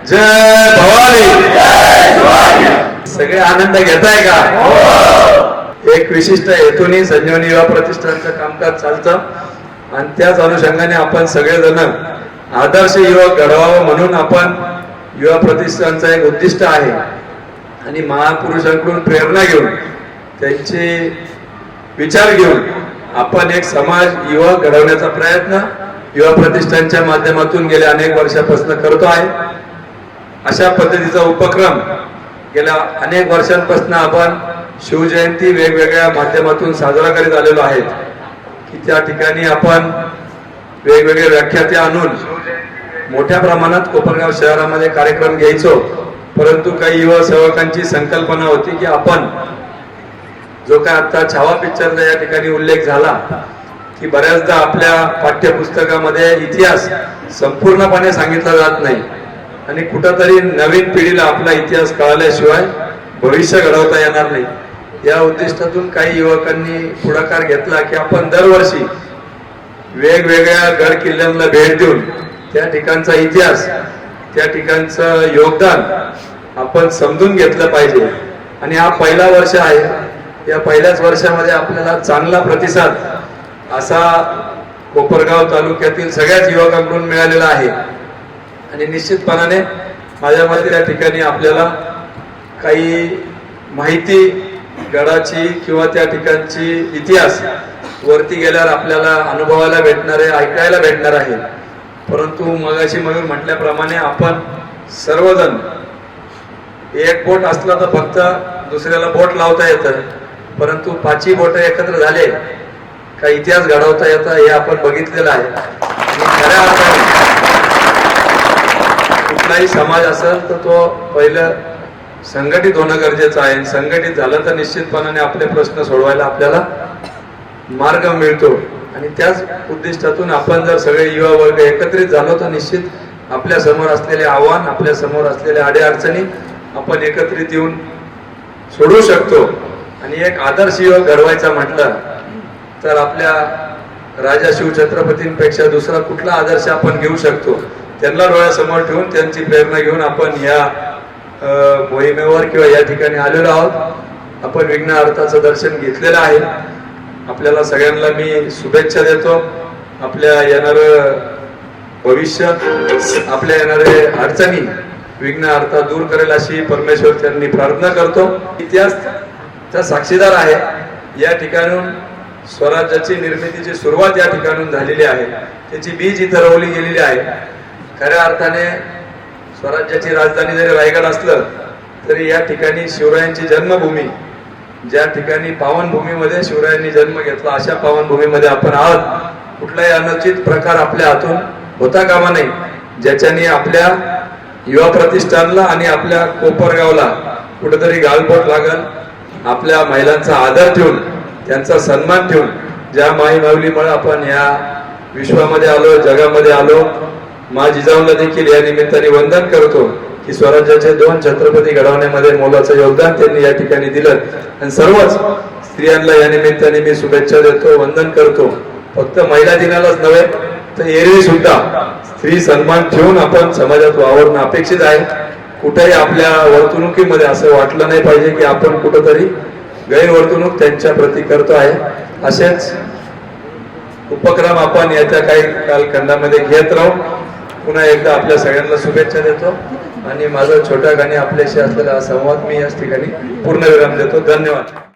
जय भवानी। सगळे आनंद घेताय का? एक विशिष्ट हेतूने संजीवनी युवा प्रतिष्ठानचं कामकाज चालतं आणि त्याच अनुषंगाने आपण सगळेजण आदर्श युवक घडवावं म्हणून आपण युवा प्रतिष्ठानचं एक उद्दिष्ट आहे आणि महापुरुषांकडून प्रेरणा घेऊन त्यांचे विचार घेऊन आपण एक समाज युवक घडवण्याचा प्रयत्न युवा प्रतिष्ठानच्या माध्यमातून गेल्या अनेक वर्षापासून करतो आहे। अशा पद्धतीचा उपक्रम गेल्या अनेक वर्षांपासून आपण शिवजयंती वेगवेगळ्या माध्यमातून साजरा करीत आलेलो आहेत की त्या ठिकाणी आपण वेगवेगळे व्याख्याते आणून मोठ्या प्रमाणात कोपरगाव शहरामध्ये कार्यक्रम घ्यायचो। परंतु काही युवा सेवकांची संकल्पना होती की आपण जो काय आता छावा पिक्चरचा या ठिकाणी उल्लेख झाला की बऱ्याचदा आपल्या पाठ्यपुस्तकामध्ये इतिहास संपूर्णपणे सांगितला जात नाही आणि कुठंतरी नवीन पिढीला आपला इतिहास कळल्याशिवाय भविष्य घडवता येणार नाही। या उद्दिष्टातून काही युवकांनी पुढाकार घेतला की आपण दरवर्षी वेगवेगळ्या गड किल्ल्यांना भेट देऊन त्या ठिकाणचा इतिहास त्या ठिकाणचं योगदान आपण समजून घेतलं पाहिजे आणि हा पहिला वर्ष आहे। या पहिल्याच वर्षामध्ये आपल्याला चांगला प्रतिसाद असा कोपरगाव तालुक्यातील सगळ्याच युवकांकडून मिळालेला आहे आणि निश्चितपणाने माझ्या मते त्या ठिकाणी आपल्याला काही माहिती गडाची किंवा त्या ठिकाणची इतिहास वरती गेल्यावर आपल्याला अनुभवायला भेटणार आहे, ऐकायला भेटणार आहे। परंतु मगाशी मयूर म्हटल्याप्रमाणे आपण सर्वजण एक बोट असला तर फक्त दुसऱ्याला बोट लावता येतं, परंतु पाचही बोट एकत्र झाले का इतिहास घडवता येतं हे आपण बघितलेलं आहे। खऱ्या अर्थाने कुठलाही समाज असेल तर तो पहिलं संघटित होणं गरजेचं आहे। संघटित झालं तर निश्चितपणाने आपले प्रश्न सोडवायला आपल्याला मार्ग मिळतो आणि त्याच उद्दिष्टातून आपण जर सगळे युवा वर्ग एकत्रित झालो तर निश्चित आपल्या समोर असलेले आव्हान आपल्या समोर असलेल्या अडीअडचणी आपण एकत्रित येऊन सोडवू शकतो। आणि एक आदर्श युवक घडवायचा म्हटलं तर आपल्या राजा शिवछत्रपतींपेक्षा दुसरा कुठला आदर्श आपण घेऊ शकतो? त्यांना डोळ्यासमोर ठेवून त्यांची प्रेरणा घेऊन आपण या मोहिमेवर किंवा या ठिकाणी आलेलो आहोत। आपण विघ्नहर्त्याचं दर्शन घेतलेलं आहे। आपल्याला सगळ्यांना मी शुभेच्छा देतो। आपल्या येणार भविष्य आपल्या येणारे अडचणी विघ्नहर्ता दूर करेल अशी परमेश्वर त्यांनी प्रार्थना करतो। इतिहासचा साक्षीदार आहे। या ठिकाणून स्वराज्याची निर्मितीची सुरुवात या ठिकाणून झालेली आहे, त्याची बीज इथं रोवली गेलेली आहे। खऱ्या अर्थाने स्वराज्याची राजधानी जरी रायगड असलं तरी या ठिकाणी शिवरायांची जन्मभूमी, ज्या ठिकाणी पावनभूमीमध्ये शिवरायांनी जन्म घेतला अशा पावनभूमीमध्ये आपण आहोत। कुठलाही अनुचित प्रकार आपल्या हातून होता कामा नये, ज्याच्याने आपल्या युवा प्रतिष्ठानला आणि आपल्या कोपरगावला कुठेतरी गालबोट लागल। आपल्या महिलांचा आदर ठेवून त्यांचा सन्मान ठेवून ज्या माई माऊलीमुळे आपण या विश्वामध्ये आलो, जगामध्ये आलो, मा जिजाऊला देखील या निमित्ताने वंदन करतो की स्वराज्याचे 2 छत्रपती घडवण्यामध्ये मोलाचं योगदान त्यांनी या ठिकाणी दिलं आणि सर्वच स्त्रियांना या निमित्ताने मी शुभेच्छा देतो, वंदन करतो। फक्त महिला दिनालाच नव्हे तर एरवी सुद्धा स्त्री सन्मान ठेवून आपण समाजात वावरणं अपेक्षित आहे। कुठेही आपल्या वर्तणुकीमध्ये असं वाटलं नाही पाहिजे की आपण कुठंतरी गैरवर्तणूक त्यांच्या प्रती करतो आहे। असेच उपक्रम आपण येत्या काही कालखंडामध्ये घेत राहू। पुन्हा एकदा आपल्या सगळ्यांना शुभेच्छा देतो आणि माझा छोट्या गाणी आपल्याशी असलेला संवाद मी याच ठिकाणी पूर्णविराम देतो। धन्यवाद।